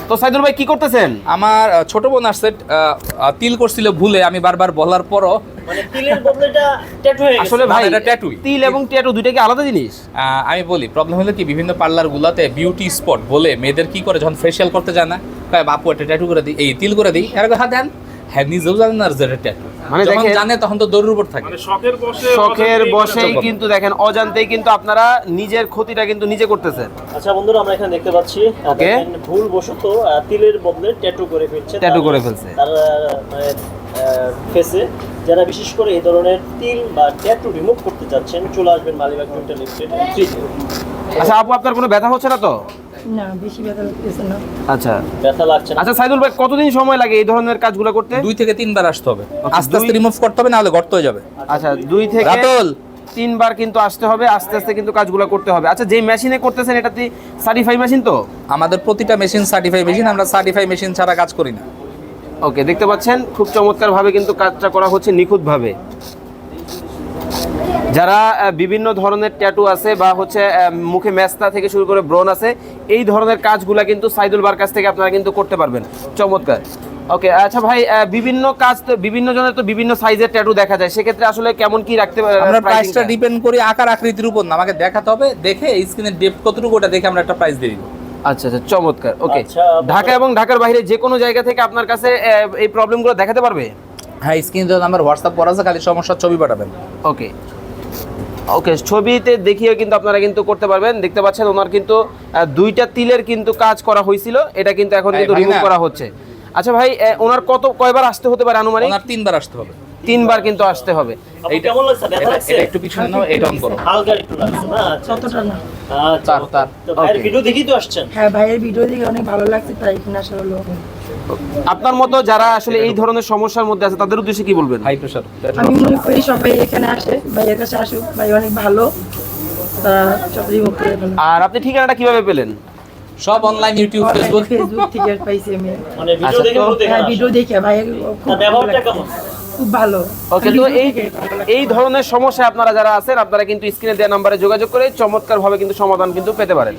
তো সাইদুল ভাই কি করতেছেন? আমার ছোট বোন আসছে, তিল করছিল ভুলে, আমি বারবার বলার পরও মানে তিলের বদলে এটা ট্যাটু হয়ে গেছে। আসলে ভাই এটা ট্যাটুই। তিল এবং ট্যাটু দুইটা কি আলাদা জিনিস? আমি বলি প্রবলেম হলো কি, বিভিন্ন পার্লার গুলাতে বিউটি স্পট বলে মেয়েদের কি করে যখন ফেশিয়াল করতে যায় না, কয় বাপু একটা ট্যাটু করে দিই, এই তিল করে দিই, এর কথা দেন, হ্যাঁ নিজেও জানেন না যে এটা ট্যাটু। মানে যখন দেখেন- জানে তখন তো দৌড়ের উপর থাকে। মানে শখের বসেই কিন্তু দেখেন অজান্তেই কিন্তু আপনারা নিজের ক্ষতিটা কিন্তু নিজে করতেছেন। আচ্ছা বন্ধুরা, আমরা এখানে দেখতে পাচ্ছি Okay. ভুলবশত তিলের বদলে ট্যাটু করে ফেলছে। ট্যাটু করে ফেলছে। তার মানে ফেসে যারা বিশেষ করে এই ধরনের তিল বা ট্যাটু রিমুভ করতে যাচ্ছেন, চলে আসবেন মালিবাগ ডেন্টাল ইনস্টিটিউট। আচ্ছা আপু, আপনার কোনো ব্যথা হচ্ছে না তো? না, বেশি ব্যথা লাগতেছে না। আচ্ছা ব্যথা লাগছে না? আচ্ছা সাইদুল ভাই, কতদিন সময় লাগে এই ধরনের কাজগুলো করতে? 2 থেকে 3 বার আসতে হবে, আস্তে আস্তে দুই- রিমুভ করতে হবে, না হলে গর্ত হয়ে যাবে। আচ্ছা 2 থেকে রাতুল 3 বার কিন্তু আসতে হবে, আস্তে আস্তে কিন্তু কাজগুলো করতে হবে। আচ্ছা যেই মেশিনে করতেছেন এটা কি সার্টিফাই মেশিন তো? আমাদের প্রতিটা মেশিন সার্টিফাই মেশিন, আমরা সার্টিফাই মেশিন ছাড়া কাজ করি না। ওকে, দেখতে পাচ্ছেন খুব চমৎকার ভাবে কিন্তু কাজটা করা হচ্ছে, নিখুঁত ভাবে। যারা বিভিন্ন ধরনের ট্যাটু আছে বা হচ্ছে মুখে মেস্তা থেকে শুরু করে ব্রণ আছে, এই ধরনের কাজগুলা কিন্তু সাইদুল বার কাছ থেকে আপনারা কিন্তু করতে পারবেন। চমৎকার। ওকে আচ্ছা ভাই, বিভিন্ন কাজ তো বিভিন্ন জনের তো বিভিন্ন সাইজের ট্যাটু দেখা যায়, সেক্ষেত্রে আসলে কেমন কি রাখতে আমরা প্রাইসটা প্রাইসিংটা? ডিপেন্ড করি আকার আকৃতির উপর না, আমাকে দেখাতে হবে, দেখে স্ক্রিনের ডেপথ কতটুকু ওটা দেখে আমরা একটা প্রাইস দিয়ে দিব। আচ্ছা আচ্ছা, চমৎকার। ওকে, আচ্ছা, ঢাকা এবং ঢাকার বাইরে যে কোনো জায়গা থেকে আপনার কাছে এই প্রবলেমগুলো দেখাতে পারবে? হ্যাঁ, স্ক্রিনে তো নাম্বার হোয়াটসঅ্যাপ করা আছে, খালি সমস্যার ছবি পাঠাবেন। ওকে ওকে, ছবিতে দেখিয়ে কিন্তু আপনারা কিন্তু করতে পারবেন। দেখতে পাচ্ছেন ওনার কিন্তু 2টা তিলের কিন্তু কাজ করা হয়েছিল, এটা কিন্তু এখন কিন্তু ভাই রিমুভ না। করা হচ্ছে। আচ্ছা ভাই, ওনার কয়বার আসতে হতে পারে আনুমানিক? ওনার 3 বার আসতে হবে। 3 বার কিন্তু আসতে হবে। আপু, কেমন লাগছে? ব্যথা লাগছে? এটা একটু পিছনে নাও, এটা অন করো। হালকা একটু লাগছে না? আচ্ছা, ততটা না। আচ্ছা। তার তো ভাইয়ের Okay. ভিডিও দেখেই তো আসছেন। হ্যাঁ, ভাইয়ের ভিডিও দেখে অনেক ভালো লাগছে, তাই এখানে আসা হলো। আপনার মতো যারা আসলে এই ধরনের সমস্যার মধ্যে আছে তাদের উদ্দেশ্যে কি বলবেন? High pressure. আমি মনে করি সবাই এখানে আসে, ভাইয়ের কাছে আসুক, ভাই অনেক ভালো, তারা সব রিমুভ করে ফেলে। আর আপনি ঠিকানাটা কিভাবে পেলেন? সব অনলাইন ইউটিউব ফেসবুক। ফেসবুক থেকে পাইছি আমি। মানে ভিডিও আচ্ছা, দেখে তো- মূলত হ্যাঁ, এখানে ভিডিও আসেন। দেখে ভাইয়ের খুব তার ব্যবহারটা ভালো লাগছে। কেমন? খুব ভালো। ওকে, তো ভিডিও এই দেখে ভালো লাগছে। এই ধরনের সমস্যা আপনারা যারা আছেন, আপনারা কিন্তু স্ক্রিনে দেওয়া নাম্বারে যোগাযোগ করে চমৎকার ভাবে কিন্তু সমাধান কিন্তু পেতে পারেন।